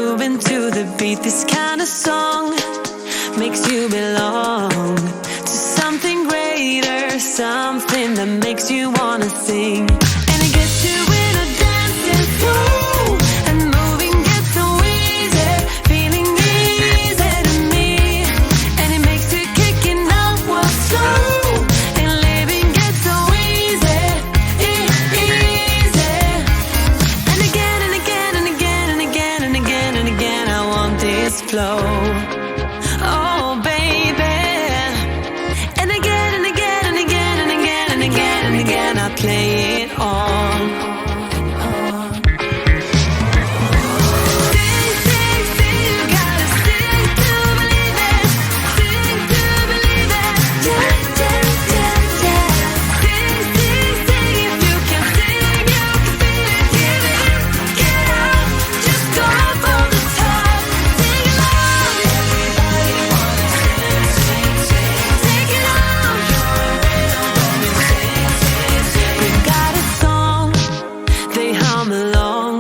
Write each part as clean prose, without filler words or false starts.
moving to the beat. This kind of song makes you belong to something greater, something that makes you wanna sing. And it gets you in a dancing flow, and moving gets so easy, feeling easy to me. And it makes you kicking up what's slow, and living gets so easy, easy. And again and again and again and again and again and again, I want this flow. Oh baby. And again and again and again and again and again and again, I play it on. Sing, sing, sing, you gotta sing to believe it. Sing to believe it. Yeah, yeah, yeah, yeah. Sing, sing, sing, if you can sing, you can feel it. Give it, get out, just go for the top. Sing along. Everybody wanna sing, sing, sing. Take it on. We got a song, they hum along,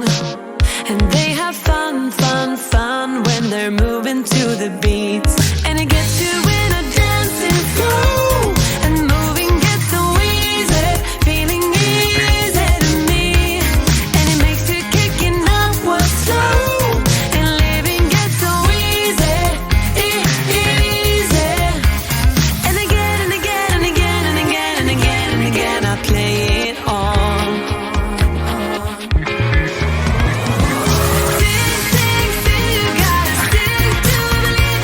and they have fun, fun, fun when they're moving to the beats. And it gets you in a dancing flow, and moving gets so easy, feeling easy to me. And it makes you kicking up what's slow, and living gets so easy, easy. And again and again and again and again and again and again, I play it on. Sing, sing, sing, you gotta sing to believe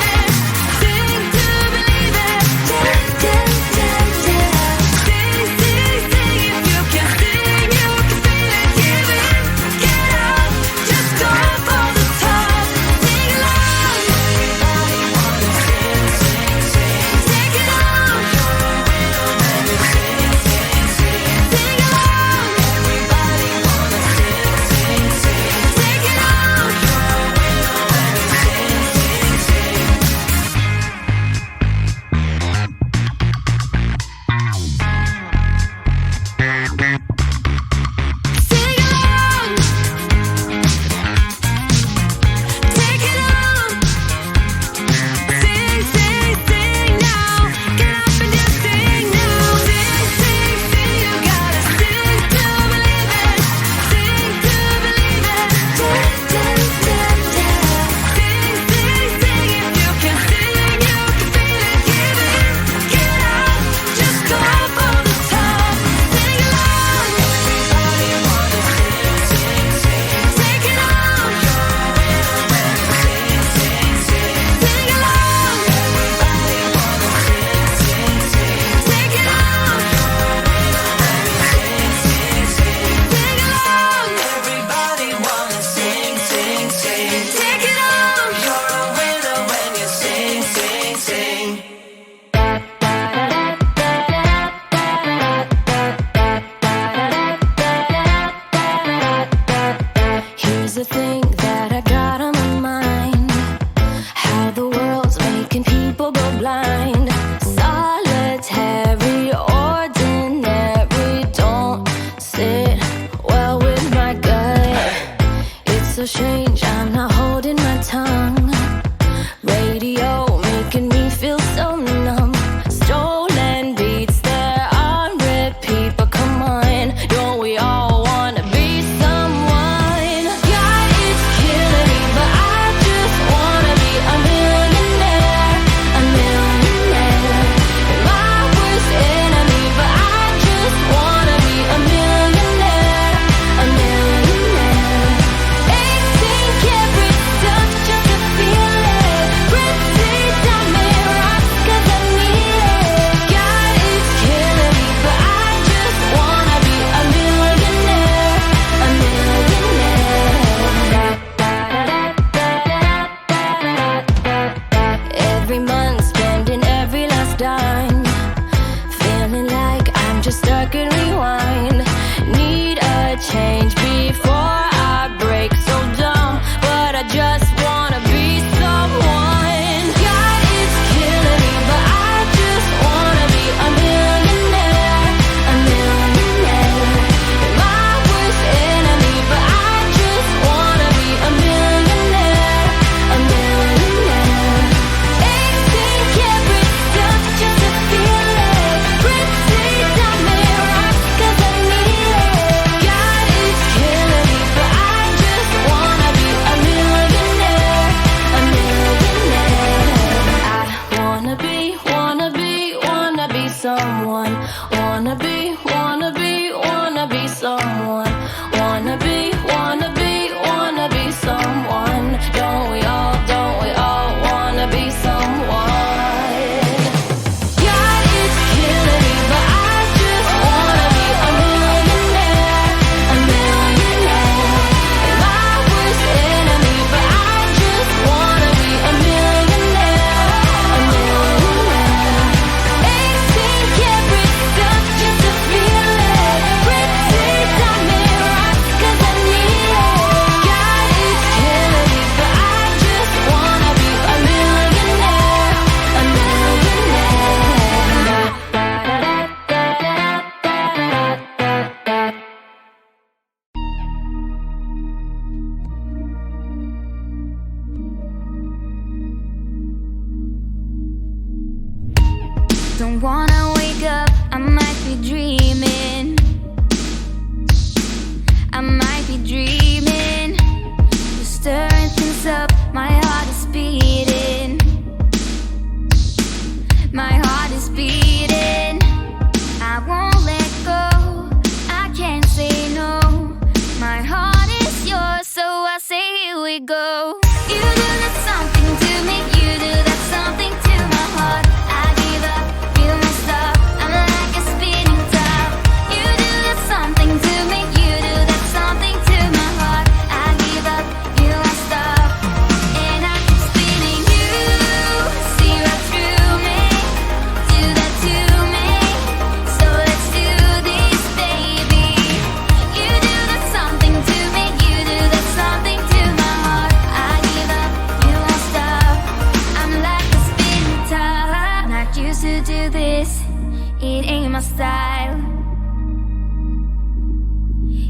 style.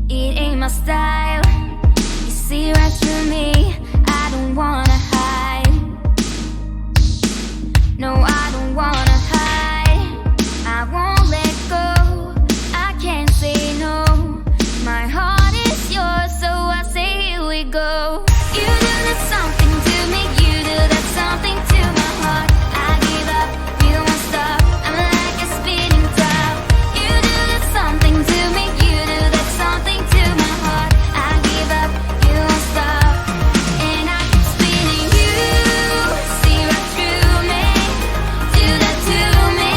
It ain't my style. You see right through me. I don't wanna hide. No, I don't wanna hide. I won't let go. I can't say no. My heart is yours, so I say here we go. You do that something to me. You do that something to my heart. I give up, you won't stop. I'm like a spinning top. You do that something to me. You do that something to my heart. I give up, you won't stop. And I keep spinning. You see right through me. Do that to me.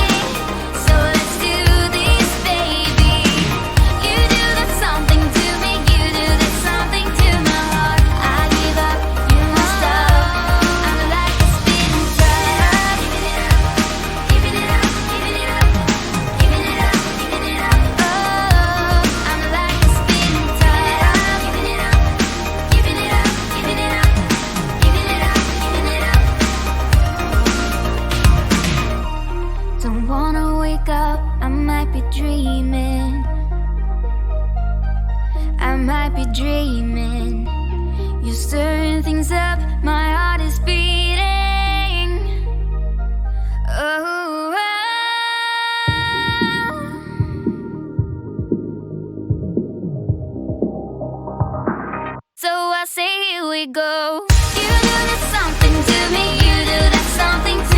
So let's do this, baby. You do that something to me. You do that something to my heart. I give up, you won't stop. I'm like a spinning top. Giving it up, giving it up, giving it up, giving it up, giving it up. Oh, I'm like a spinning top. Giving it up, giving it up, giving it up, giving it up, giving it up. Don't wanna wake up, I might be dreaming. I might be dreaming. You're stirring things up, my heart is beating. Oh, so I say here we go. You do that something to me. You do that something to